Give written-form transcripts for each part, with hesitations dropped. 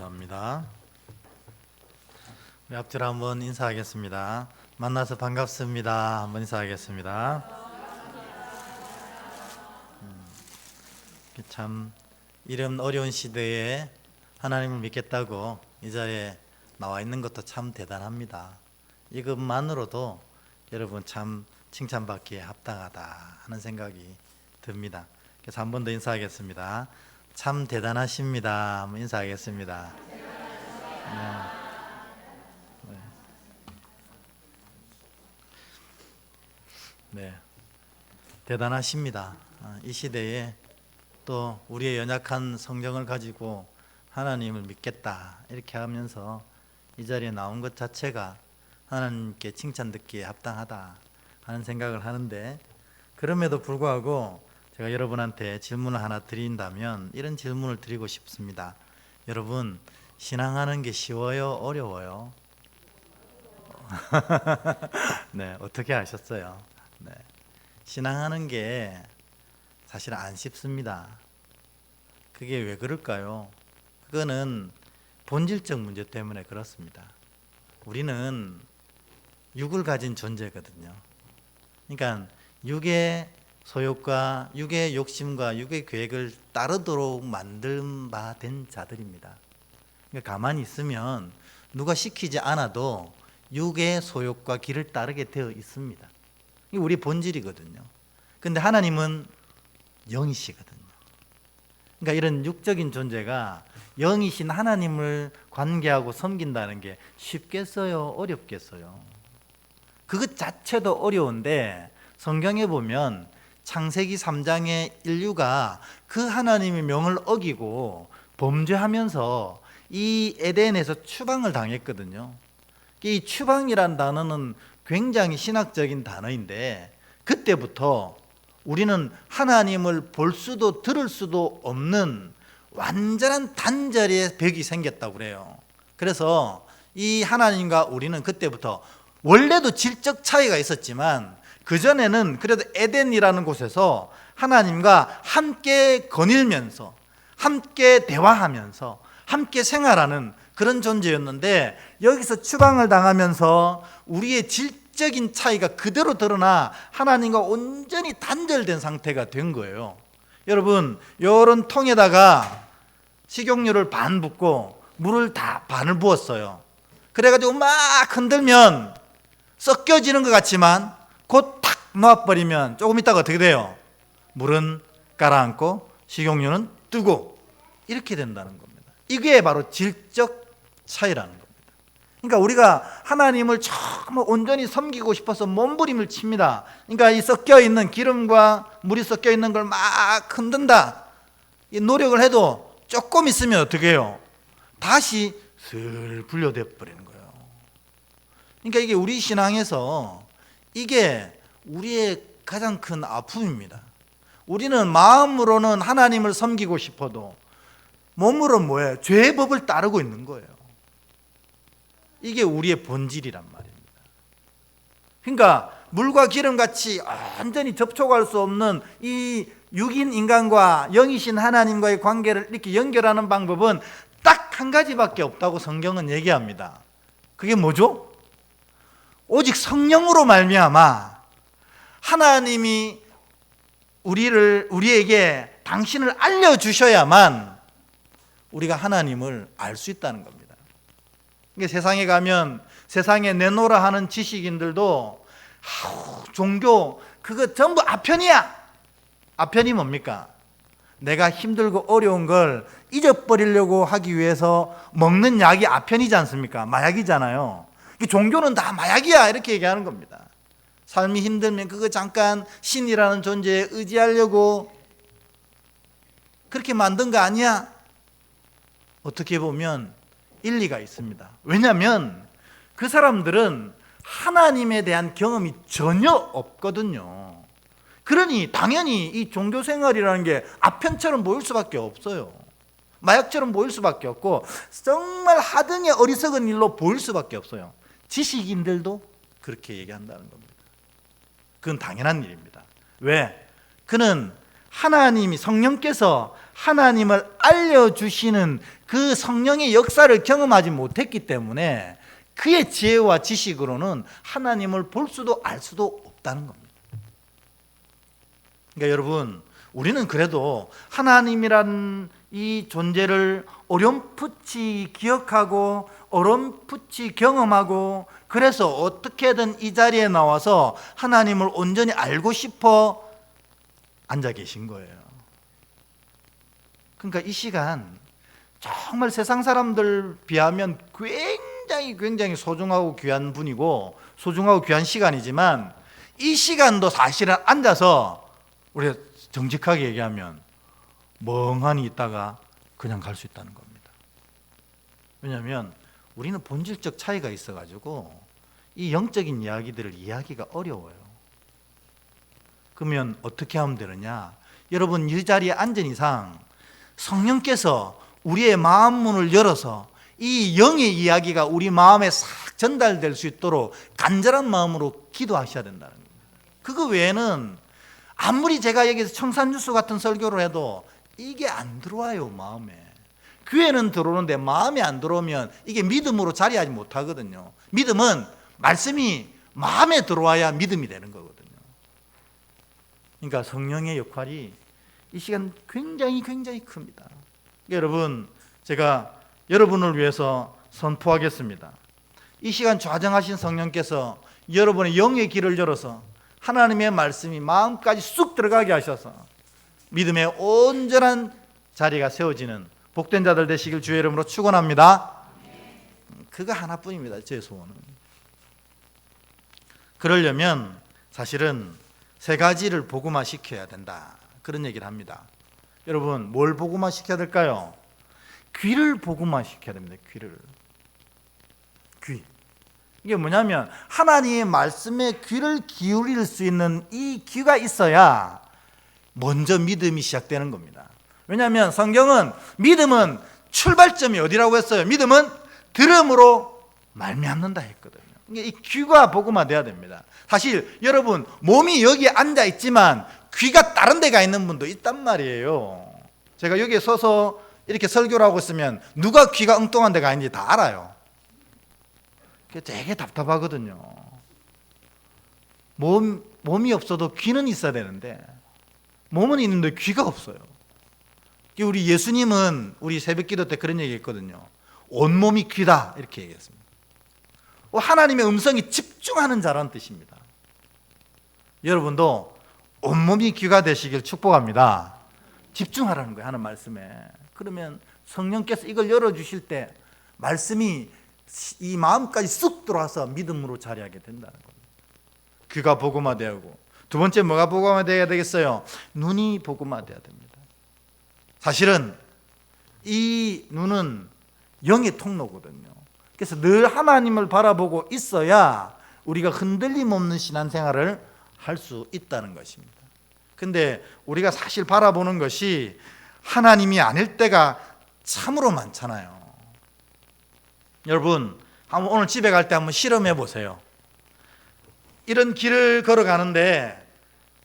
감사합니다. 우리 앞뒤로 한번 인사하겠습니다. 만나서 반갑습니다. 한번 인사하겠습니다. 참 이런 어려운 시대에 하나님을 믿겠다고 이 자리에 나와 있는 것도 참 대단합니다. 이것만으로도 여러분 참 칭찬받기에 합당하다 하는 생각이 듭니다. 그래서 한 번 더 인사하겠습니다. 참 대단하십니다. 한번 인사하겠습니다. 네, 대단하십니다. 이 시대에 또 우리의 연약한 성정을 가지고 하나님을 믿겠다 이렇게 하면서 이 자리에 나온 것 자체가 하나님께 칭찬 듣기에 합당하다 하는 생각을 하는데, 그럼에도 불구하고 제가 여러분한테 질문을 하나 드린다면 이런 질문을 드리고 싶습니다. 여러분, 신앙하는 게 쉬워요? 어려워요? 네, 어떻게 아셨어요? 네, 신앙하는 게 사실 안 쉽습니다. 그게 왜 그럴까요? 그거는 본질적 문제 때문에 그렇습니다. 우리는 육을 가진 존재거든요. 그러니까 육의 소욕과 육의 욕심과 육의 계획을 따르도록 만든 바 된 자들입니다. 그러니까 가만히 있으면 누가 시키지 않아도 육의 소욕과 길을 따르게 되어 있습니다. 이게 우리 본질이거든요. 근데 하나님은 영이시거든요. 그러니까 이런 육적인 존재가 영이신 하나님을 관계하고 섬긴다는 게 쉽겠어요? 어렵겠어요? 그것 자체도 어려운데 성경에 보면 창세기 3장의 인류가 그 하나님의 명을 어기고 범죄하면서 이 에덴에서 추방을 당했거든요. 이 추방이란 단어는 굉장히 신학적인 단어인데, 그때부터 우리는 하나님을 볼 수도 들을 수도 없는 완전한 단절의 벽이 생겼다고 그래요. 그래서 이 하나님과 우리는 그때부터 원래도 질적 차이가 있었지만 그전에는 그래도 에덴이라는 곳에서 하나님과 함께 거닐면서 함께 대화하면서 함께 생활하는 그런 존재였는데, 여기서 추방을 당하면서 우리의 질적인 차이가 그대로 드러나 하나님과 온전히 단절된 상태가 된 거예요. 여러분, 이런 통에다가 식용유를 반 붓고 물을 다 반을 부었어요. 그래가지고 막 흔들면 섞여지는 것 같지만 곧 탁 놓아버리면 조금 있다가 어떻게 돼요? 물은 가라앉고 식용유는 뜨고 이렇게 된다는 겁니다. 이게 바로 질적 차이라는 겁니다. 그러니까 우리가 하나님을 정말 온전히 섬기고 싶어서 몸부림을 칩니다. 그러니까 이 섞여있는 기름과 물이 섞여있는 걸 막 흔든다. 이 노력을 해도 조금 있으면 어떻게 해요? 다시 슬 분려돼 버리는 거예요. 그러니까 이게 우리 신앙에서 이게 우리의 가장 큰 아픔입니다. 우리는 마음으로는 하나님을 섬기고 싶어도 몸으로 뭐예요? 죄의 법을 따르고 있는 거예요. 이게 우리의 본질이란 말입니다. 그러니까 물과 기름같이 완전히 접촉할 수 없는 이 육인 인간과 영이신 하나님과의 관계를 이렇게 연결하는 방법은 딱 한 가지밖에 없다고 성경은 얘기합니다. 그게 뭐죠? 오직 성령으로 말미암아 하나님이 우리에게 당신을 알려주셔야만 우리가 하나님을 알 수 있다는 겁니다. 그러니까 세상에 가면 세상에 내놓으라 하는 지식인들도 종교 그거 전부 아편이야. 아편이 뭡니까? 내가 힘들고 어려운 걸 잊어버리려고 하기 위해서 먹는 약이 아편이지 않습니까? 마약이잖아요. 종교는 다 마약이야 이렇게 얘기하는 겁니다. 삶이 힘들면 그거 잠깐 신이라는 존재에 의지하려고 그렇게 만든 거 아니야? 어떻게 보면 일리가 있습니다. 왜냐하면 그 사람들은 하나님에 대한 경험이 전혀 없거든요. 그러니 당연히 이 종교 생활이라는 게 아편처럼 보일 수밖에 없어요. 마약처럼 보일 수밖에 없고 정말 하등의 어리석은 일로 보일 수밖에 없어요. 지식인들도 그렇게 얘기한다는 겁니다. 그건 당연한 일입니다. 왜? 그는 하나님이 성령께서 하나님을 알려주시는 그 성령의 역사를 경험하지 못했기 때문에 그의 지혜와 지식으로는 하나님을 볼 수도 알 수도 없다는 겁니다. 그러니까 여러분, 우리는 그래도 하나님이란 이 존재를 어렴풋이 기억하고 어렴풋이 경험하고, 그래서 어떻게든 이 자리에 나와서 하나님을 온전히 알고 싶어 앉아 계신 거예요. 그러니까 이 시간 정말 세상 사람들 비하면 굉장히 소중하고 귀한 분이고 소중하고 귀한 시간이지만, 이 시간도 사실은 앉아서 우리가 정직하게 얘기하면 멍하니 있다가 그냥 갈 수 있다는 겁니다. 왜냐하면 우리는 본질적 차이가 있어가지고 이 영적인 이야기들을 이해하기가 어려워요. 그러면 어떻게 하면 되느냐? 여러분, 이 자리에 앉은 이상 성령께서 우리의 마음 문을 열어서 이 영의 이야기가 우리 마음에 싹 전달될 수 있도록 간절한 마음으로 기도하셔야 된다는 겁니다. 그거 외에는 아무리 제가 여기서 청산유수 같은 설교를 해도 이게 안 들어와요, 마음에. 귀에는 들어오는데 마음에 안 들어오면 이게 믿음으로 자리하지 못하거든요. 믿음은 말씀이 마음에 들어와야 믿음이 되는 거거든요. 그러니까 성령의 역할이 이 시간 굉장히 큽니다. 여러분, 제가 여러분을 위해서 선포하겠습니다. 이 시간 좌정하신 성령께서 여러분의 영의 길을 열어서 하나님의 말씀이 마음까지 쑥 들어가게 하셔서 믿음의 온전한 자리가 세워지는 복된 자들 되시길 주의 이름으로 축원합니다. 그거 하나뿐입니다, 제 소원은. 그러려면 사실은 세 가지를 복음화시켜야 된다, 그런 얘기를 합니다. 여러분, 뭘 복음화시켜야 될까요? 귀를 복음화시켜야 됩니다. 귀. 이게 뭐냐면 하나님의 말씀에 귀를 기울일 수 있는 이 귀가 있어야 먼저 믿음이 시작되는 겁니다. 왜냐하면 성경은 믿음은 출발점이 어디라고 했어요? 믿음은 들음으로 말미암는다 했거든요. 이 귀가 복음화돼야 됩니다. 사실 여러분, 몸이 여기에 앉아 있지만 귀가 다른 데 가 있는 분도 있단 말이에요. 제가 여기에 서서 이렇게 설교를 하고 있으면 누가 귀가 엉뚱한 데 가 있는지 다 알아요. 되게 답답하거든요. 몸이 없어도 귀는 있어야 되는데 몸은 있는데 귀가 없어요. 우리 예수님은 우리 새벽기도 때 그런 얘기 했거든요. 온몸이 귀다, 이렇게 얘기했습니다. 하나님의 음성이 집중하는 자라는 뜻입니다. 여러분도 온몸이 귀가 되시길 축복합니다. 집중하라는 거예요, 하는 말씀에. 그러면 성령께서 이걸 열어주실 때 말씀이 이 마음까지 쑥 들어와서 믿음으로 자리하게 된다는 겁니다. 귀가 복음화되고, 두 번째 뭐가 복음화되어야 되겠어요? 눈이 복음화되어야 됩니다. 사실은 이 눈은 영의 통로거든요. 그래서 늘 하나님을 바라보고 있어야 우리가 흔들림 없는 신앙생활을 할 수 있다는 것입니다. 근데 우리가 사실 바라보는 것이 하나님이 아닐 때가 참으로 많잖아요. 여러분, 오늘 집에 갈 때 한번 실험해 보세요. 이런 길을 걸어가는데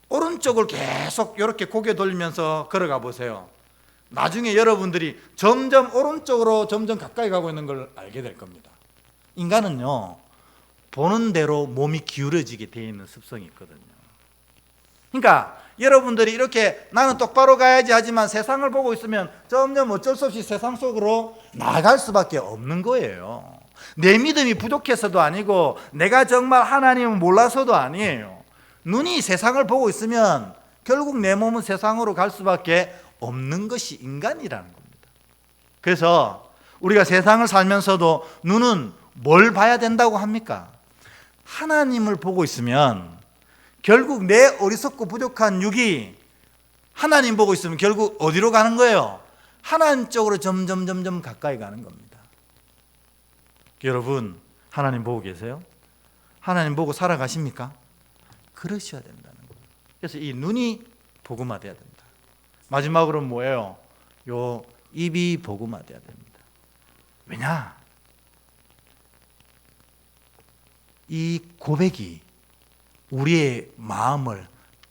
오른쪽을 계속 이렇게 고개 돌리면서 걸어가 보세요. 나중에 여러분들이 점점 오른쪽으로 점점 가까이 가고 있는 걸 알게 될 겁니다. 인간은요, 보는 대로 몸이 기울어지게 되어 있는 습성이 있거든요. 그러니까 여러분들이 이렇게 나는 똑바로 가야지 하지만 세상을 보고 있으면 점점 어쩔 수 없이 세상 속으로 나갈 수밖에 없는 거예요. 내 믿음이 부족해서도 아니고 내가 정말 하나님을 몰라서도 아니에요. 눈이 세상을 보고 있으면 결국 내 몸은 세상으로 갈 수밖에 없는 것이 인간이라는 겁니다. 그래서 우리가 세상을 살면서도 눈은 뭘 봐야 된다고 합니까? 하나님을 보고 있으면 결국 내 어리석고 부족한 육이 하나님 보고 있으면 결국 어디로 가는 거예요? 하나님 쪽으로 점점 가까이 가는 겁니다. 여러분, 하나님 보고 계세요? 하나님 보고 살아가십니까? 그러셔야 된다는 거예요. 그래서 이 눈이 복음화돼야 됩니다. 마지막으로 뭐예요? 요 입이 복음화돼야 됩니다. 왜냐? 이 고백이 우리의 마음을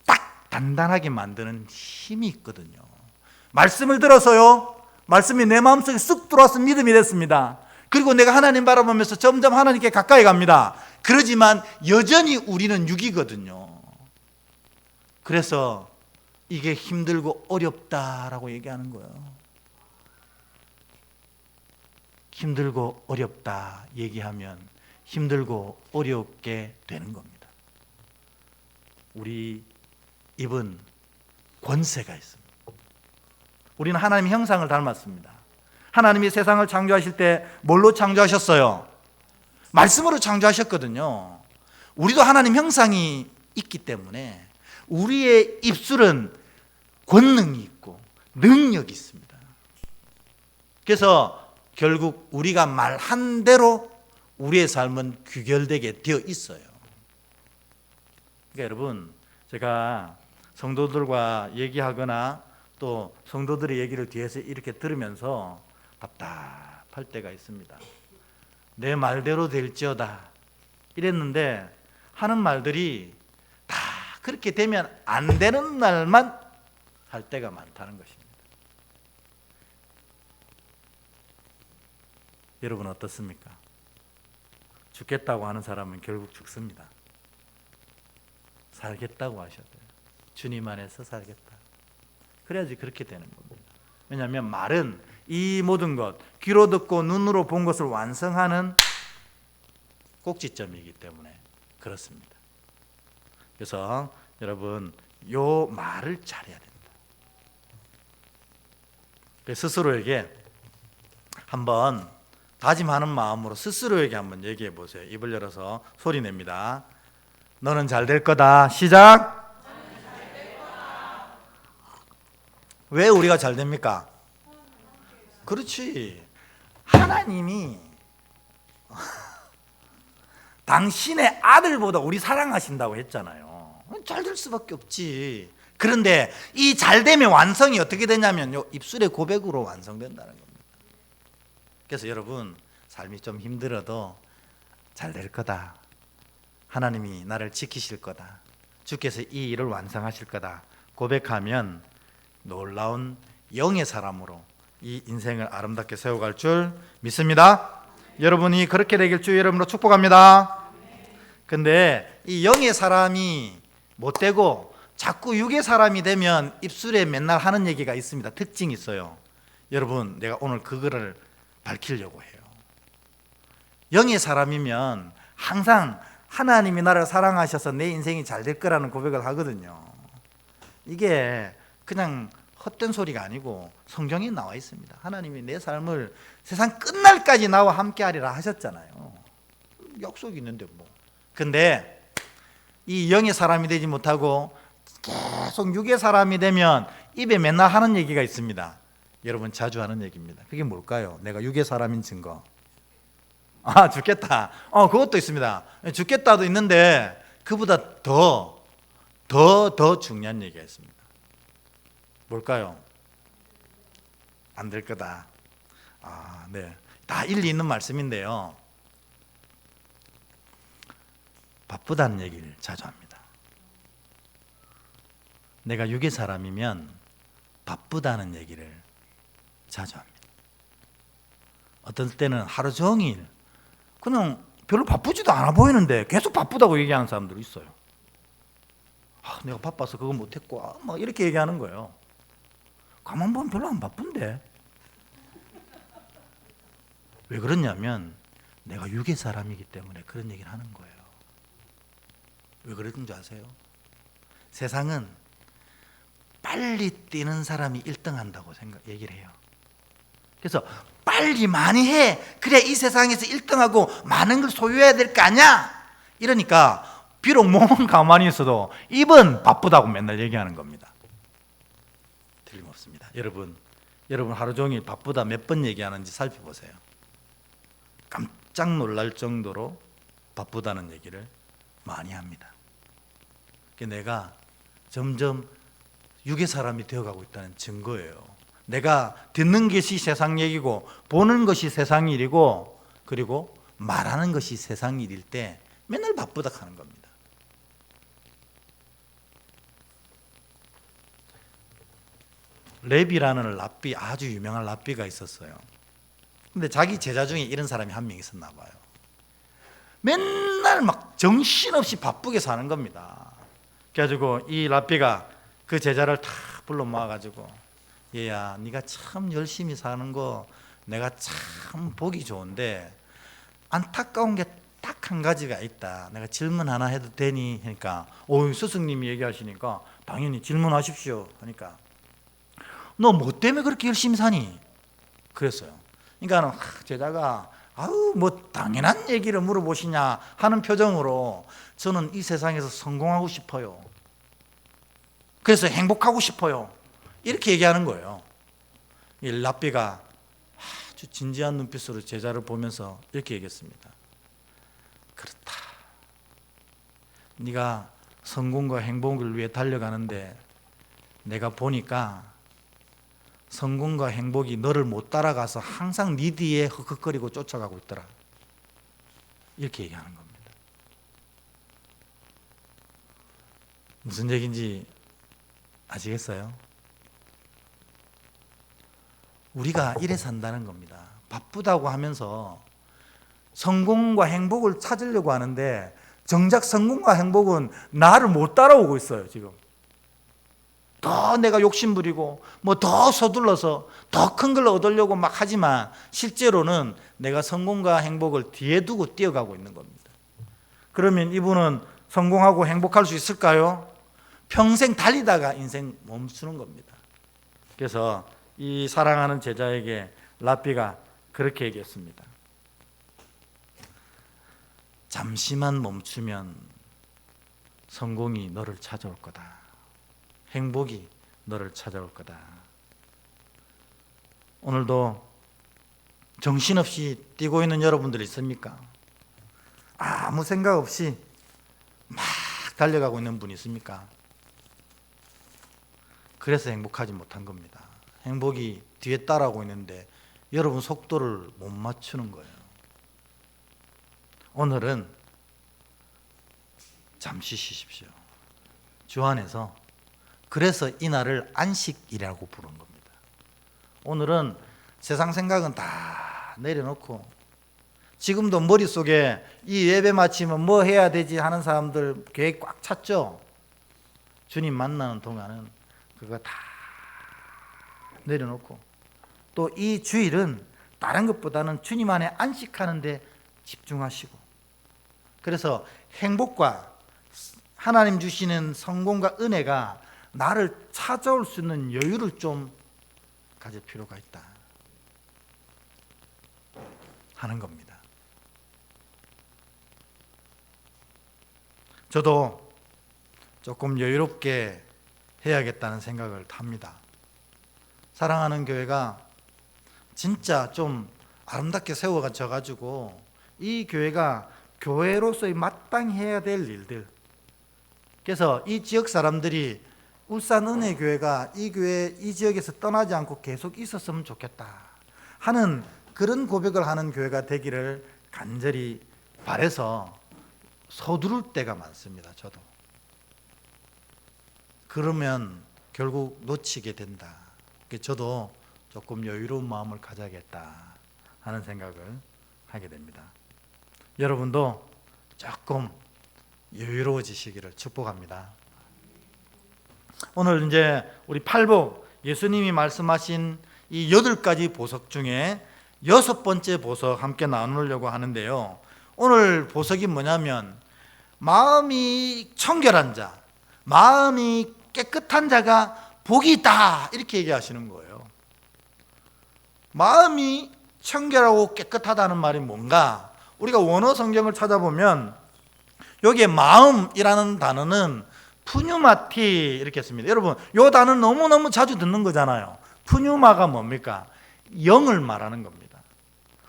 딱 단단하게 만드는 힘이 있거든요. 말씀을 들어서요, 말씀이 내 마음속에 쑥 들어와서 믿음이 됐습니다. 그리고 내가 하나님 바라보면서 점점 하나님께 가까이 갑니다. 그러지만 여전히 우리는 육이거든요. 그래서 이게 힘들고 어렵다라고 얘기하는 거예요. 힘들고 어렵다 얘기하면 힘들고 어렵게 되는 겁니다. 우리 입은 권세가 있습니다. 우리는 하나님의 형상을 닮았습니다. 하나님이 세상을 창조하실 때 뭘로 창조하셨어요? 말씀으로 창조하셨거든요. 우리도 하나님 형상이 있기 때문에 우리의 입술은 권능이 있고 능력이 있습니다. 그래서 결국 우리가 말한 대로 우리의 삶은 귀결되게 되어 있어요. 그러니까 여러분, 제가 성도들과 얘기하거나 또 성도들의 얘기를 뒤에서 이렇게 들으면서 답답할 때가 있습니다. 내 말대로 될지어다 이랬는데 하는 말들이 다 그렇게 되면 안 되는 날만 할 때가 많다는 것입니다. 여러분 어떻습니까? 죽겠다고 하는 사람은 결국 죽습니다. 살겠다고 하셔야 돼요. 주님 안에서 살겠다. 그래야지 그렇게 되는 겁니다. 왜냐하면 말은 이 모든 것, 귀로 듣고 눈으로 본 것을 완성하는 꼭지점이기 때문에 그렇습니다. 그래서 여러분, 요 말을 잘해야 됩니다. 스스로에게 한번 다짐하는 마음으로 스스로에게 한번 얘기해 보세요. 입을 열어서 소리 냅니다. 너는 잘 될 거다. 시작. 왜 우리가 잘 됩니까? 그렇지. 하나님이 당신의 아들보다 우리 사랑하신다고 했잖아요. 잘 될 수밖에 없지. 그런데 이 잘됨의 완성이 어떻게 되냐면 입술의 고백으로 완성된다는 겁니다. 그래서 여러분, 삶이 좀 힘들어도 잘 될 거다. 하나님이 나를 지키실 거다. 주께서 이 일을 완성하실 거다. 고백하면 놀라운 영의 사람으로 이 인생을 아름답게 세워갈 줄 믿습니다. 여러분이 그렇게 되길 주의 이름으로 축복합니다. 근데 이 영의 사람이 못되고 자꾸 육의 사람이 되면 입술에 맨날 하는 얘기가 있습니다. 특징이 있어요. 여러분, 내가 오늘 그거를 밝히려고 해요. 영의 사람이면 항상 하나님이 나를 사랑하셔서 내 인생이 잘 될 거라는 고백을 하거든요. 이게 그냥 헛된 소리가 아니고 성경에 나와 있습니다. 하나님이 내 삶을 세상 끝날까지 나와 함께하리라 하셨잖아요. 약속이 있는데 뭐. 근데 이 영의 사람이 되지 못하고 계속 육의 사람이 되면 입에 맨날 하는 얘기가 있습니다. 여러분 자주 하는 얘기입니다. 그게 뭘까요? 내가 육의 사람인 증거. 죽겠다. 그것도 있습니다. 죽겠다도 있는데 그보다 더 중요한 얘기가 있습니다. 뭘까요? 안 될 거다. 네. 다 일리 있는 말씀인데요. 바쁘다는 얘기를 자주 합니다. 내가 육의 사람이면 바쁘다는 얘기를 자주 합니다. 어떤 때는 하루 종일 그냥 별로 바쁘지도 않아 보이는데 계속 바쁘다고 얘기하는 사람들이 있어요. 내가 바빠서 그거 못했고 막 이렇게 얘기하는 거예요. 가만 보면 별로 안 바쁜데. 왜 그러냐면 내가 육의 사람이기 때문에 그런 얘기를 하는 거예요. 왜 그러는지 아세요? 세상은 빨리 뛰는 사람이 1등 한다고 얘기를 해요. 그래서 빨리 많이 해. 그래 이 세상에서 1등하고 많은 걸 소유해야 될 거 아니야. 이러니까 비록 몸은 가만히 있어도 입은 바쁘다고 맨날 얘기하는 겁니다. 틀림없습니다. 여러분 하루 종일 바쁘다 몇 번 얘기하는지 살펴보세요. 깜짝 놀랄 정도로 바쁘다는 얘기를 많이 합니다. 내가 점점 육의 사람이 되어가고 있다는 증거예요. 내가 듣는 것이 세상 얘기고 보는 것이 세상 일이고 그리고 말하는 것이 세상 일일 때 맨날 바쁘다 하는 겁니다. 랩이라는 랍비, 아주 유명한 랍비가 있었어요. 근데 자기 제자 중에 이런 사람이 한 명 있었나 봐요. 맨날 막 정신없이 바쁘게 사는 겁니다. 그래가지고 이 랍비가 그 제자를 다 불러 모아가지고, 얘야, 네가 참 열심히 사는 거 내가 참 보기 좋은데 안타까운 게 딱 한 가지가 있다. 내가 질문 하나 해도 되니? 하니까, 스승님이 얘기하시니까 당연히 질문하십시오 하니까, 너 뭐 때문에 그렇게 열심히 사니? 그랬어요. 그러니까 제자가 뭐 당연한 얘기를 물어보시냐 하는 표정으로, 저는 이 세상에서 성공하고 싶어요. 그래서 행복하고 싶어요. 이렇게 얘기하는 거예요. 이 랍비가 아주 진지한 눈빛으로 제자를 보면서 이렇게 얘기했습니다. 그렇다. 네가 성공과 행복을 위해 달려가는데 내가 보니까 성공과 행복이 너를 못 따라가서 항상 네 뒤에 흑흑거리고 쫓아가고 있더라. 이렇게 얘기하는 겁니다. 무슨 얘기인지 아시겠어요? 우리가 이래 산다는 겁니다. 바쁘다고 하면서 성공과 행복을 찾으려고 하는데 정작 성공과 행복은 나를 못 따라오고 있어요. 지금 더 내가 욕심부리고 뭐 더 서둘러서 더 큰 걸 얻으려고 막 하지만 실제로는 내가 성공과 행복을 뒤에 두고 뛰어가고 있는 겁니다. 그러면 이분은 성공하고 행복할 수 있을까요? 평생 달리다가 인생 멈추는 겁니다. 그래서 이 사랑하는 제자에게 랍비가 그렇게 얘기했습니다. 잠시만 멈추면 성공이 너를 찾아올 거다. 행복이 너를 찾아올 거다. 오늘도 정신없이 뛰고 있는 여러분들 있습니까? 아무 생각 없이 막 달려가고 있는 분 있습니까? 그래서 행복하지 못한 겁니다. 행복이 뒤에 따라오고 있는데 여러분 속도를 못 맞추는 거예요. 오늘은 잠시 쉬십시오. 주 안에서. 그래서 이 날을 안식이라고 부른 겁니다. 오늘은 세상 생각은 다 내려놓고, 지금도 머릿속에 이 예배 마치면 뭐 해야 되지 하는 사람들 계획 꽉 찼죠? 주님 만나는 동안은 그거 다 내려놓고, 또 이 주일은 다른 것보다는 주님 안에 안식하는 데 집중하시고, 그래서 행복과 하나님 주시는 성공과 은혜가 나를 찾아올 수 있는 여유를 좀 가질 필요가 있다 하는 겁니다. 저도 조금 여유롭게 해야겠다는 생각을 합니다. 사랑하는 교회가 진짜 좀 아름답게 세워져가지고 이 교회가 교회로서의 마땅히 해야 될 일들, 그래서 이 지역 사람들이 울산 은혜교회가 이 교회 이 지역에서 떠나지 않고 계속 있었으면 좋겠다 하는 그런 고백을 하는 교회가 되기를 간절히 바라서 서두를 때가 많습니다. 저도. 그러면 결국 놓치게 된다. 저도 조금 여유로운 마음을 가져야겠다 하는 생각을 하게 됩니다. 여러분도 조금 여유로워지시기를 축복합니다. 오늘 이제 우리 팔복, 예수님이 말씀하신 이 8가지 보석 중에 6번째 보석 함께 나누려고 하는데요. 오늘 보석이 뭐냐면 마음이 청결한 자, 마음이 깨끗한 자가 복이 있다, 이렇게 얘기하시는 거예요. 마음이 청결하고 깨끗하다는 말이 뭔가? 우리가 원어 성경을 찾아보면 여기에 마음이라는 단어는 푸뉴마티 이렇게 씁니다. 여러분, 이 단어 너무너무 자주 듣는 거잖아요. 푸뉴마가 뭡니까? 영을 말하는 겁니다.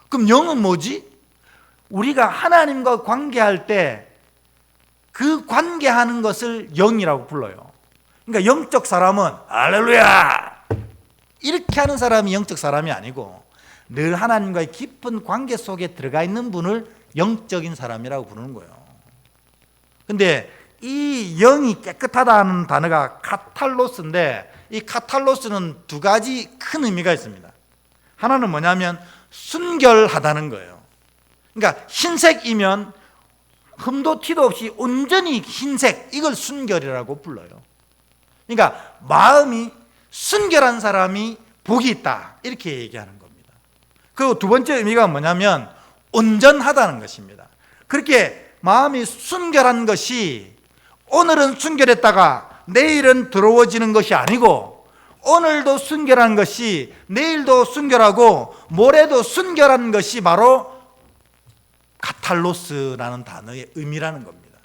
그럼 영은 뭐지? 우리가 하나님과 관계할 때 그 관계하는 것을 영이라고 불러요. 그러니까 영적 사람은 할렐루야 이렇게 하는 사람이 영적 사람이 아니고 늘 하나님과의 깊은 관계 속에 들어가 있는 분을 영적인 사람이라고 부르는 거예요. 근데 이 영이 깨끗하다는 단어가 카탈로스인데 이 카탈로스는 두 가지 큰 의미가 있습니다. 하나는 뭐냐면 순결하다는 거예요. 그러니까 흰색이면 흠도 티도 없이 온전히 흰색, 이걸 순결이라고 불러요. 그러니까 마음이 순결한 사람이 복이 있다, 이렇게 얘기하는 겁니다. 그리고 두 번째 의미가 뭐냐면 온전하다는 것입니다. 그렇게 마음이 순결한 것이 오늘은 순결했다가 내일은 더러워지는 것이 아니고, 오늘도 순결한 것이 내일도 순결하고 모레도 순결한 것이 바로 카탈로스라는 단어의 의미라는 겁니다.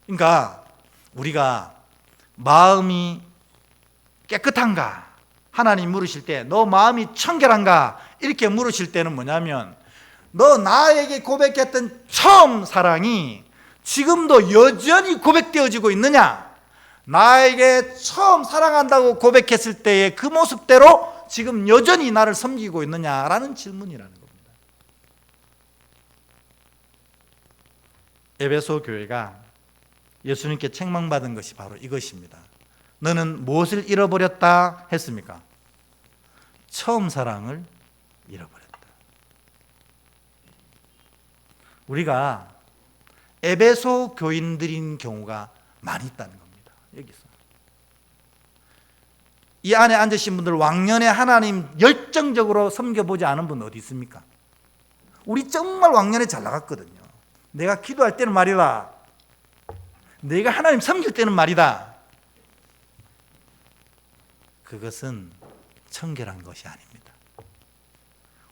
그러니까 우리가 마음이 깨끗한가 하나님 물으실 때, 너 마음이 청결한가 이렇게 물으실 때는 뭐냐면, 너 나에게 고백했던 처음 사랑이 지금도 여전히 고백되어지고 있느냐, 나에게 처음 사랑한다고 고백했을 때의 그 모습대로 지금 여전히 나를 섬기고 있느냐라는 질문이라는 겁니다. 에베소 교회가 예수님께 책망받은 것이 바로 이것입니다. 너는 무엇을 잃어버렸다 했습니까? 처음 사랑을 잃어버렸다. 우리가 에베소 교인들인 경우가 많이 있다는 겁니다. 여기서 이 안에 앉으신 분들 왕년에 하나님 열정적으로 섬겨보지 않은 분 어디 있습니까? 우리 정말 왕년에 잘 나갔거든요. 내가 기도할 때는 말이다, 내가 하나님 섬길 때는 말이다. 그것은 청결한 것이 아닙니다.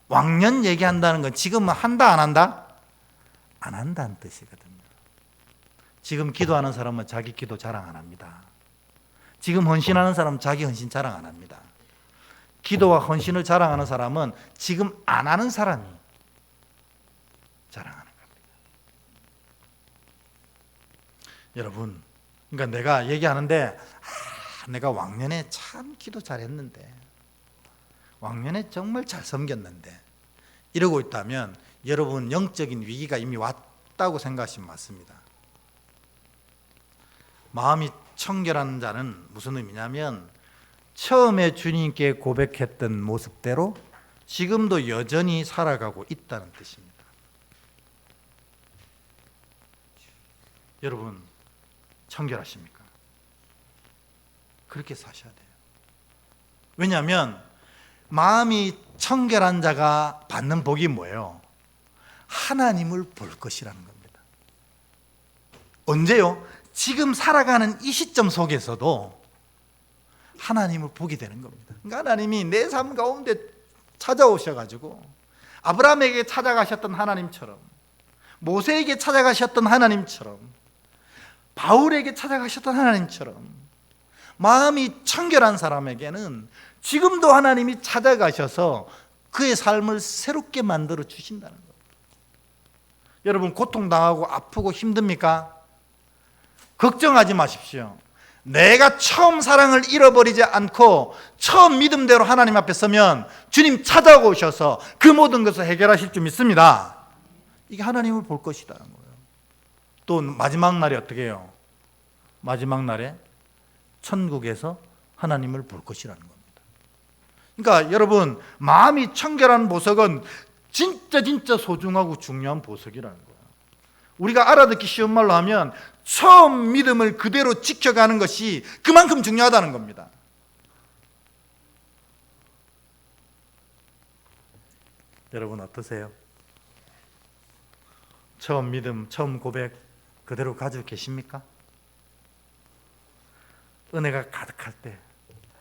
왕년 얘기한다는 건 지금 한다 안 한다? 안 한다는 뜻이거든요. 지금 기도하는 사람은 자기 기도 자랑 안 합니다. 지금 헌신하는 사람은 자기 헌신 자랑 안 합니다. 기도와 헌신을 자랑하는 사람은 지금 안 하는 사람이 자랑하는 겁니다. 여러분, 그러니까 내가 얘기하는데 내가 왕년에 참 기도 잘했는데, 왕년에 정말 잘 섬겼는데 이러고 있다면 여러분 영적인 위기가 이미 왔다고 생각하시면 맞습니다. 마음이 청결한 자는 무슨 의미냐면 처음에 주님께 고백했던 모습대로 지금도 여전히 살아가고 있다는 뜻입니다. 여러분 청결하십니까? 그렇게 사셔야 돼요. 왜냐하면 마음이 청결한 자가 받는 복이 뭐예요? 하나님을 볼 것이라는 겁니다. 언제요? 지금 살아가는 이 시점 속에서도 하나님을 보게 되는 겁니다. 그러니까 하나님이 내 삶 가운데 찾아오셔가지고 아브라함에게 찾아가셨던 하나님처럼, 모세에게 찾아가셨던 하나님처럼, 바울에게 찾아가셨던 하나님처럼 마음이 청결한 사람에게는 지금도 하나님이 찾아가셔서 그의 삶을 새롭게 만들어 주신다는 거예요. 여러분 고통당하고 아프고 힘듭니까? 걱정하지 마십시오. 내가 처음 사랑을 잃어버리지 않고 처음 믿음대로 하나님 앞에 서면 주님 찾아오셔서 그 모든 것을 해결하실 줄 믿습니다. 이게 하나님을 볼 것이라는 거예요. 또 마지막 날에 어떻게 해요? 마지막 날에 천국에서 하나님을 볼 것이라는 겁니다. 그러니까 여러분 마음이 청결한 보석은 진짜 소중하고 중요한 보석이라는 거예요. 우리가 알아듣기 쉬운 말로 하면 처음 믿음을 그대로 지켜가는 것이 그만큼 중요하다는 겁니다. 여러분 어떠세요? 처음 믿음, 처음 고백 그대로 가지고 계십니까? 은혜가 가득할 때,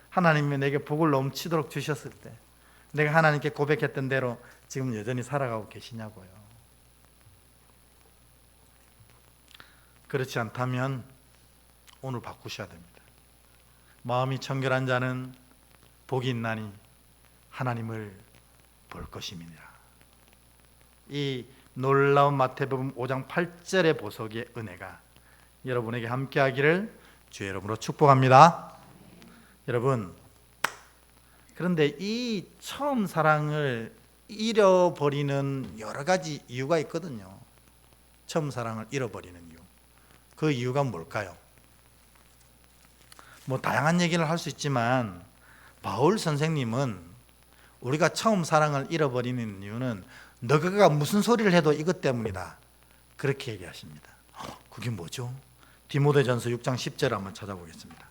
하나님이 내게 복을 넘치도록 주셨을 때 내가 하나님께 고백했던 대로 지금 여전히 살아가고 계시냐고요. 그렇지 않다면 오늘 바꾸셔야 됩니다. 마음이 청결한 자는 복이 있나니 하나님을 볼 것임이니라. 이 놀라운 마태복음 5장 8절의 보석의 은혜가 여러분에게 함께하기를 주의 이름으로 축복합니다. 여러분, 그런데 이 처음 사랑을 잃어버리는 여러 가지 이유가 있거든요. 처음 사랑을 잃어버리는 이유. 그 이유가 뭘까요? 뭐 다양한 얘기를 할 수 있지만 바울 선생님은 우리가 처음 사랑을 잃어버리는 이유는 너가 무슨 소리를 해도 이것 때문이다, 그렇게 얘기하십니다. 그게 뭐죠? 디모데전서 6장 10절 한번 찾아보겠습니다.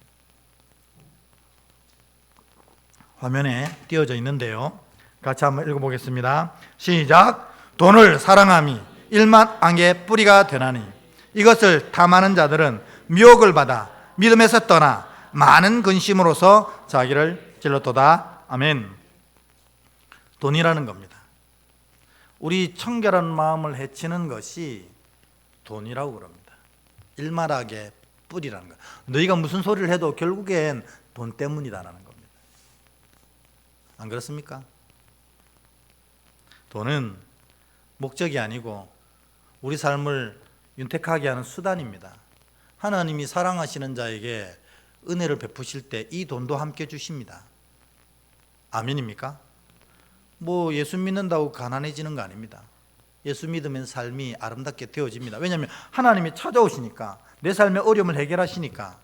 화면에 띄어져 있는데요, 같이 한번 읽어보겠습니다. 시작. 돈을 사랑함이 일만왕의 뿌리가 되나니 이것을 탐하는 자들은 미혹을 받아 믿음에서 떠나 많은 근심으로서 자기를 찔렀도다. 아멘. 돈이라는 겁니다. 우리 청결한 마음을 해치는 것이 돈이라고 그럽니다. 일만하게 뿌리라는 거. 너희가 무슨 소리를 해도 결국엔 돈 때문이다라는 겁니다. 안 그렇습니까? 돈은 목적이 아니고 우리 삶을 윤택하게 하는 수단입니다. 하나님이 사랑하시는 자에게 은혜를 베푸실 때 이 돈도 함께 주십니다. 아멘입니까? 뭐 예수 믿는다고 가난해지는 거 아닙니다. 예수 믿으면 삶이 아름답게 되어집니다. 왜냐하면 하나님이 찾아오시니까, 내 삶의 어려움을 해결하시니까.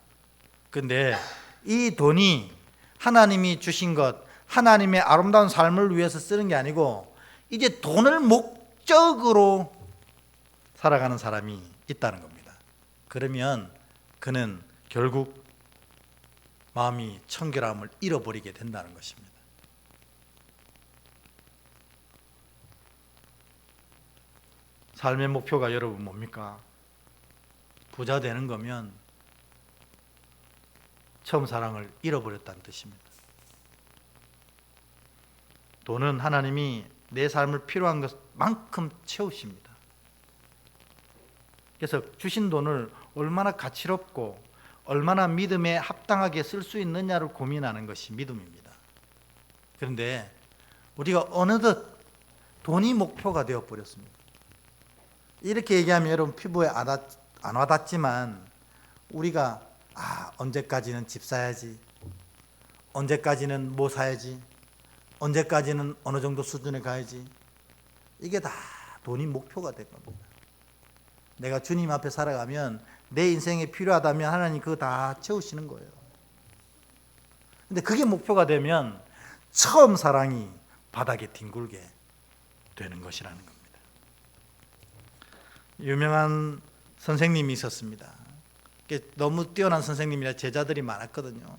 그런데 이 돈이 하나님이 주신 것, 하나님의 아름다운 삶을 위해서 쓰는 게 아니고 이제 돈을 목적으로 살아가는 사람이 있다는 겁니다. 그러면 그는 결국 마음이 청결함을 잃어버리게 된다는 것입니다. 삶의 목표가 여러분 뭡니까? 부자 되는 거면 처음 사랑을 잃어버렸다는 뜻입니다. 돈은 하나님이 내 삶을 필요한 것만큼 채우십니다. 그래서 주신 돈을 얼마나 가치롭고 얼마나 믿음에 합당하게 쓸 수 있느냐를 고민하는 것이 믿음입니다. 그런데 우리가 어느덧 돈이 목표가 되어버렸습니다. 이렇게 얘기하면 여러분 피부에 안 와닿지만 우리가 언제까지는 집 사야지, 언제까지는 뭐 사야지, 언제까지는 어느 정도 수준에 가야지, 이게 다 돈이 목표가 될 겁니다. 내가 주님 앞에 살아가면 내 인생에 필요하다면 하나님 그거 다 채우시는 거예요. 근데 그게 목표가 되면 처음 사랑이 바닥에 뒹굴게 되는 것이라는 겁니다. 유명한 선생님이 있었습니다. 너무 뛰어난 선생님이라 제자들이 많았거든요.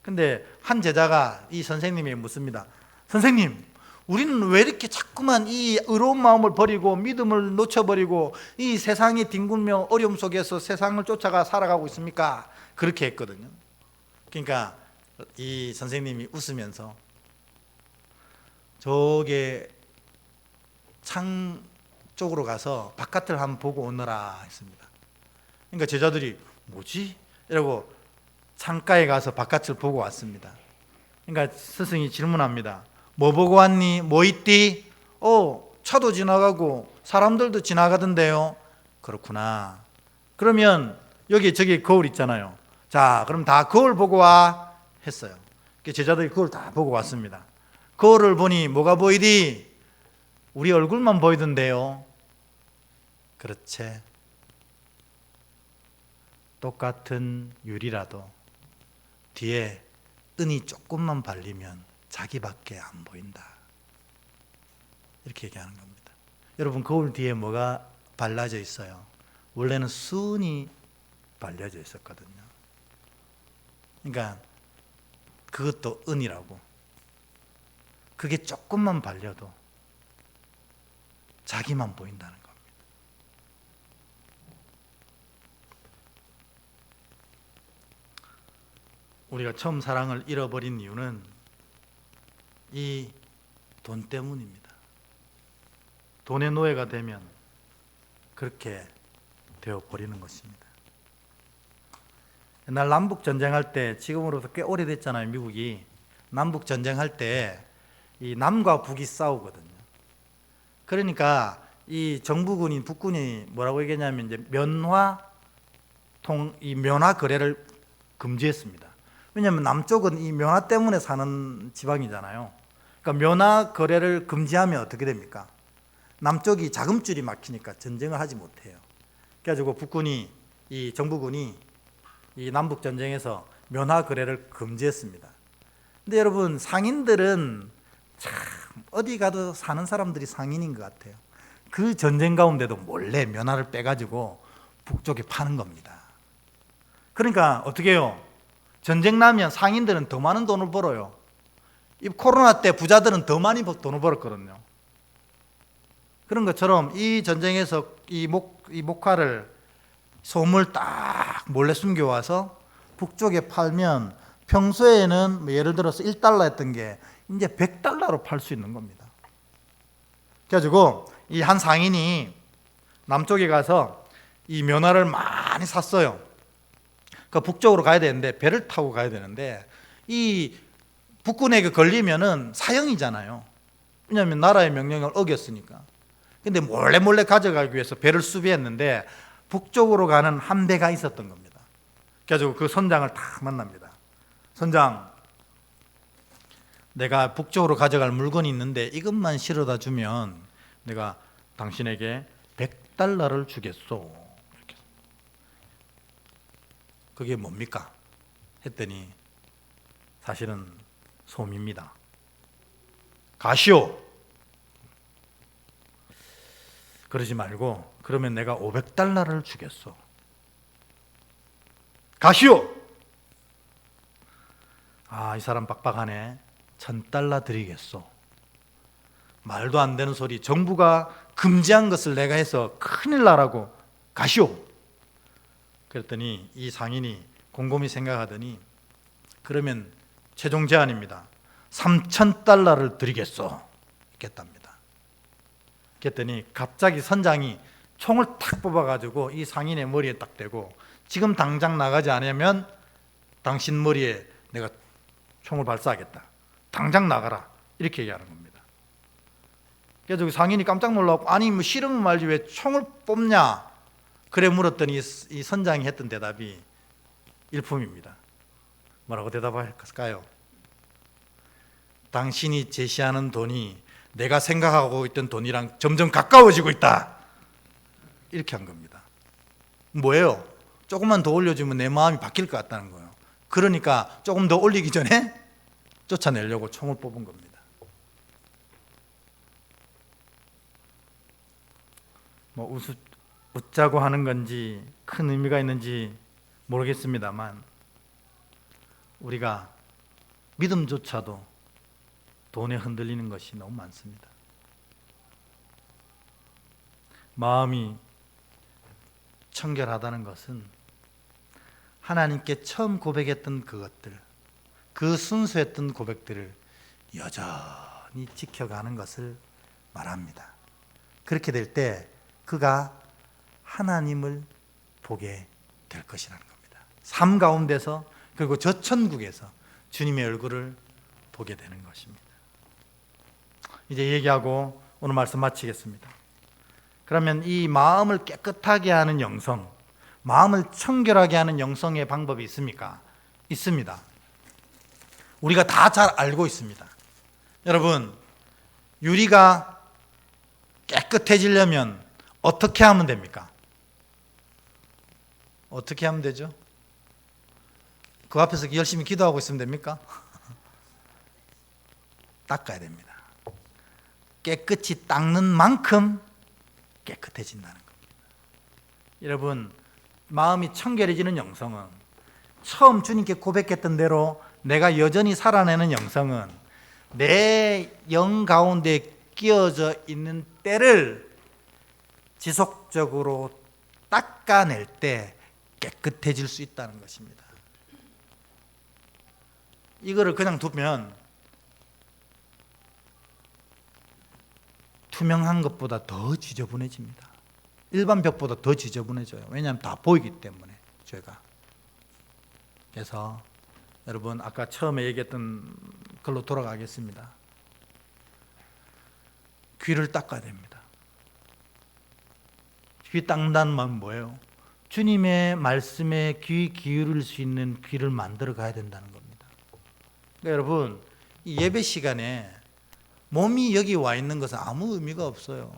근데 한 제자가 이 선생님에게 묻습니다. 선생님, 우리는 왜 이렇게 자꾸만 이 의로운 마음을 버리고 믿음을 놓쳐버리고 이 세상이 뒹굴며 어려움 속에서 세상을 쫓아가 살아가고 있습니까? 그렇게 했거든요. 그러니까 이 선생님이 웃으면서 저게 창 쪽으로 가서 바깥을 한번 보고 오너라 했습니다. 그러니까 제자들이 뭐지? 이러고 창가에 가서 바깥을 보고 왔습니다. 그러니까 스승이 질문합니다. 뭐 보고 왔니? 뭐 있디? 차도 지나가고 사람들도 지나가던데요. 그렇구나. 그러면 여기 저기 거울 있잖아요. 자, 그럼 다 거울 보고 와 했어요. 제자들이 거울 다 보고 왔습니다. 거울을 보니 뭐가 보이디? 우리 얼굴만 보이던데요. 그렇지. 똑같은 유리라도 뒤에 은이 조금만 발리면 자기밖에 안 보인다. 이렇게 얘기하는 겁니다. 여러분, 거울 뒤에 뭐가 발라져 있어요? 원래는 순이 발려져 있었거든요. 그러니까 그것도 은이라고. 그게 조금만 발려도 자기만 보인다는 겁니다. 우리가 처음 사랑을 잃어버린 이유는 이 돈 때문입니다. 돈의 노예가 되면 그렇게 되어버리는 것입니다. 옛날 남북전쟁할 때, 지금으로부터 꽤 오래됐잖아요. 미국이 남북전쟁할 때 이 남과 북이 싸우거든요. 그러니까 이 정부군인 북군이 뭐라고 얘기했냐면 이제 면화 거래를 금지했습니다. 왜냐하면 남쪽은 이 면화 때문에 사는 지방이잖아요. 그러니까 면화 거래를 금지하면 어떻게 됩니까? 남쪽이 자금줄이 막히니까 전쟁을 하지 못해요. 그래가지고 이 정부군이 이 남북 전쟁에서 면화 거래를 금지했습니다. 근데 여러분, 상인들은 참 어디 가도 사는 사람들이 상인인 것 같아요. 그 전쟁 가운데도 몰래 면화를 빼가지고 북쪽에 파는 겁니다. 그러니까 어떻게 해요? 전쟁 나면 상인들은 더 많은 돈을 벌어요. 이 코로나 때 부자들은 더 많이 돈을 벌었거든요. 그런 것처럼 이 전쟁에서 이 목화를 소물 딱 몰래 숨겨와서 북쪽에 팔면 평소에는 예를 들어서 1달러 했던 게 이제 100달러로 팔 수 있는 겁니다. 그래가지고 이 한 상인이 남쪽에 가서 이 면화를 많이 샀어요. 그 북쪽으로 가야 되는데 배를 타고 가야 되는데 이 북군에게 걸리면은 사형이잖아요. 왜냐하면 나라의 명령을 어겼으니까. 근데 몰래 가져가기 위해서 배를 수비했는데 북쪽으로 가는 한 배가 있었던 겁니다. 그래가지고 그 선장을 딱 만납니다. 선장, 내가 북쪽으로 가져갈 물건이 있는데 이것만 실어다 주면 내가 당신에게 100달러를 주겠소. 그게 뭡니까? 했더니 사실은 솜입니다. 가시오. 그러지 말고 그러면 내가 500달러를 주겠소. 가시오. 아, 이 사람 빡빡하네. 1000달러 드리겠소. 말도 안 되는 소리. 정부가 금지한 것을 내가 해서 큰일 나라고. 가시오. 그랬더니 이 상인이 곰곰이 생각하더니 그러면 최종 제한입니다. 3000달러를 드리겠소. 겠답니다. 그랬더니 갑자기 선장이 총을 탁 뽑아가지고 이 상인의 머리에 딱 대고 지금 당장 나가지 않으면 당신 머리에 내가 총을 발사하겠다. 당장 나가라. 이렇게 얘기하는 겁니다. 그래서 상인이 깜짝 놀라고 아니 뭐 싫으면 말지 왜 총을 뽑냐. 그래 물었더니 이 선장이 했던 대답이 일품입니다. 뭐라고 대답할까요? 당신이 제시하는 돈이 내가 생각하고 있던 돈이랑 점점 가까워지고 있다. 이렇게 한 겁니다. 뭐예요? 조금만 더 올려주면 내 마음이 바뀔 것 같다는 거예요. 그러니까 조금 더 올리기 전에 쫓아내려고 총을 뽑은 겁니다. 뭐 웃자고 하는 건지 큰 의미가 있는지 모르겠습니다만 우리가 믿음조차도 돈에 흔들리는 것이 너무 많습니다. 마음이 청결하다는 것은 하나님께 처음 고백했던 그것들, 그 순수했던 고백들을 여전히 지켜가는 것을 말합니다. 그렇게 될 때 그가 하나님을 보게 될 것이라는 겁니다. 삶 가운데서 그리고 저 천국에서 주님의 얼굴을 보게 되는 것입니다. 이제 얘기하고 오늘 말씀 마치겠습니다. 그러면 이 마음을 깨끗하게 하는 영성, 마음을 청결하게 하는 영성의 방법이 있습니까? 있습니다. 우리가 다 잘 알고 있습니다. 여러분, 유리가 깨끗해지려면 어떻게 하면 됩니까? 어떻게 하면 되죠? 그 앞에서 열심히 기도하고 있으면 됩니까? 닦아야 됩니다. 깨끗이 닦는 만큼 깨끗해진다는 겁니다. 여러분, 마음이 청결해지는 영성은 처음 주님께 고백했던 대로 내가 여전히 살아내는 영성은 내 영 가운데 끼어져 있는 때를 지속적으로 닦아낼 때 깨끗해질 수 있다는 것입니다. 이거를 그냥 두면 투명한 것보다 더 지저분해집니다. 일반 벽보다 더 지저분해져요. 왜냐하면 다 보이기 때문에 죄가. 그래서 여러분 아까 처음에 얘기했던 걸로 돌아가겠습니다. 귀를 닦아야 됩니다. 귀 닦는다는 말은 뭐예요? 주님의 말씀에 귀 기울일 수 있는 귀를 만들어 가야 된다는 겁니다. 그러니까 여러분 이 예배 시간에 몸이 여기 와 있는 것은 아무 의미가 없어요.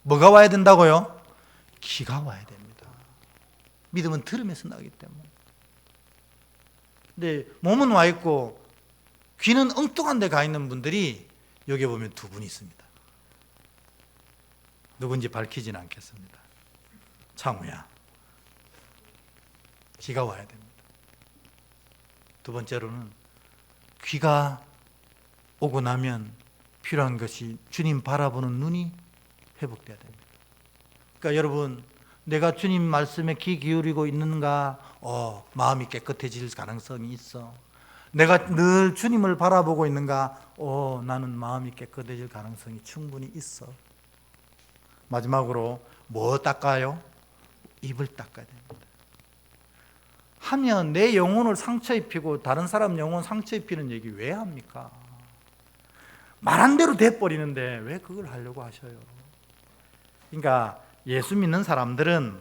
뭐가 와야 된다고요? 귀가 와야 됩니다. 믿음은 들음에서 나기 때문에. 근데 몸은 와 있고 귀는 엉뚱한 데 가 있는 분들이 여기 보면 두 분이 있습니다. 누군지 밝히지는 않겠습니다. 창우야, 귀가 와야 됩니다. 두 번째로는 귀가 오고 나면 필요한 것이 주님 바라보는 눈이 회복돼야 됩니다. 그러니까 여러분, 내가 주님 말씀에 귀 기울이고 있는가? 마음이 깨끗해질 가능성이 있어. 내가 늘 주님을 바라보고 있는가? 나는 마음이 깨끗해질 가능성이 충분히 있어. 마지막으로 뭐 닦아요? 입을 닦아야 됩니다. 하면 내 영혼을 상처 입히고 다른 사람 영혼 상처 입히는 얘기 왜 합니까? 말한 대로 돼버리는데 왜 그걸 하려고 하셔요? 그러니까 예수 믿는 사람들은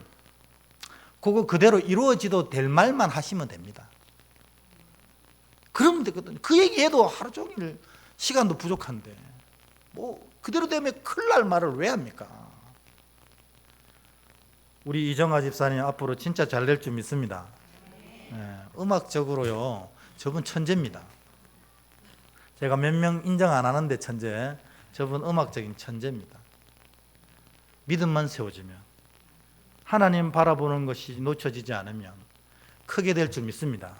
그거 그대로 이루어지도 될 말만 하시면 됩니다. 그러면 되거든요. 그 얘기해도 하루 종일 시간도 부족한데 뭐 그대로 되면 큰일 날 말을 왜 합니까? 우리 이정아 집사님 앞으로 진짜 잘 될 줄 믿습니다. 음악적으로요, 저분 천재입니다. 제가 몇 명 인정 안 하는데 천재, 저분 음악적인 천재입니다. 믿음만 세워지면, 하나님 바라보는 것이 놓쳐지지 않으면 크게 될 줄 믿습니다.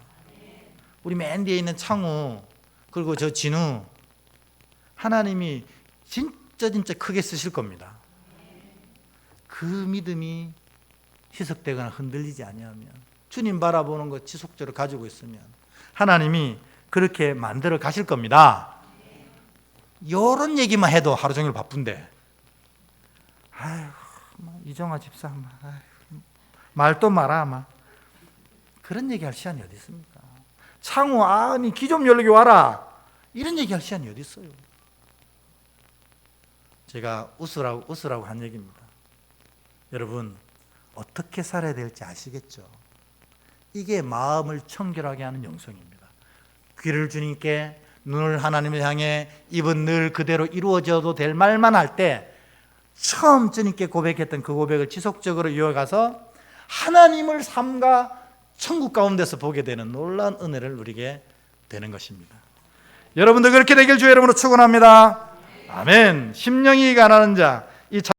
우리 맨 뒤에 있는 창우, 그리고 저 진우, 하나님이 진짜 크게 쓰실 겁니다. 그 믿음이 희석되거나 흔들리지 아니하면, 주님 바라보는 것 지속적으로 가지고 있으면 하나님이 그렇게 만들어 가실 겁니다. 이런 얘기만 해도 하루 종일 바쁜데, 아휴, 이정아 집사, 말도 마라, 그런 얘기 할 시간이 어디 있습니까? 창우, 아니 귀 좀 열리게 와라, 이런 얘기 할 시간이 어디 있어요? 제가 웃으라고 한 얘기입니다. 여러분, 어떻게 살아야 될지 아시겠죠? 이게 마음을 청결하게 하는 영성입니다. 귀를 주님께, 눈을 하나님을 향해, 입은 늘 그대로 이루어져도 될 말만 할 때 처음 주님께 고백했던 그 고백을 지속적으로 이어가서 하나님을 삶과 천국 가운데서 보게 되는 놀라운 은혜를 누리게 되는 것입니다. 여러분도 그렇게 되길 주의 이름으로 축원합니다. 아멘. 심령이 가난한 자,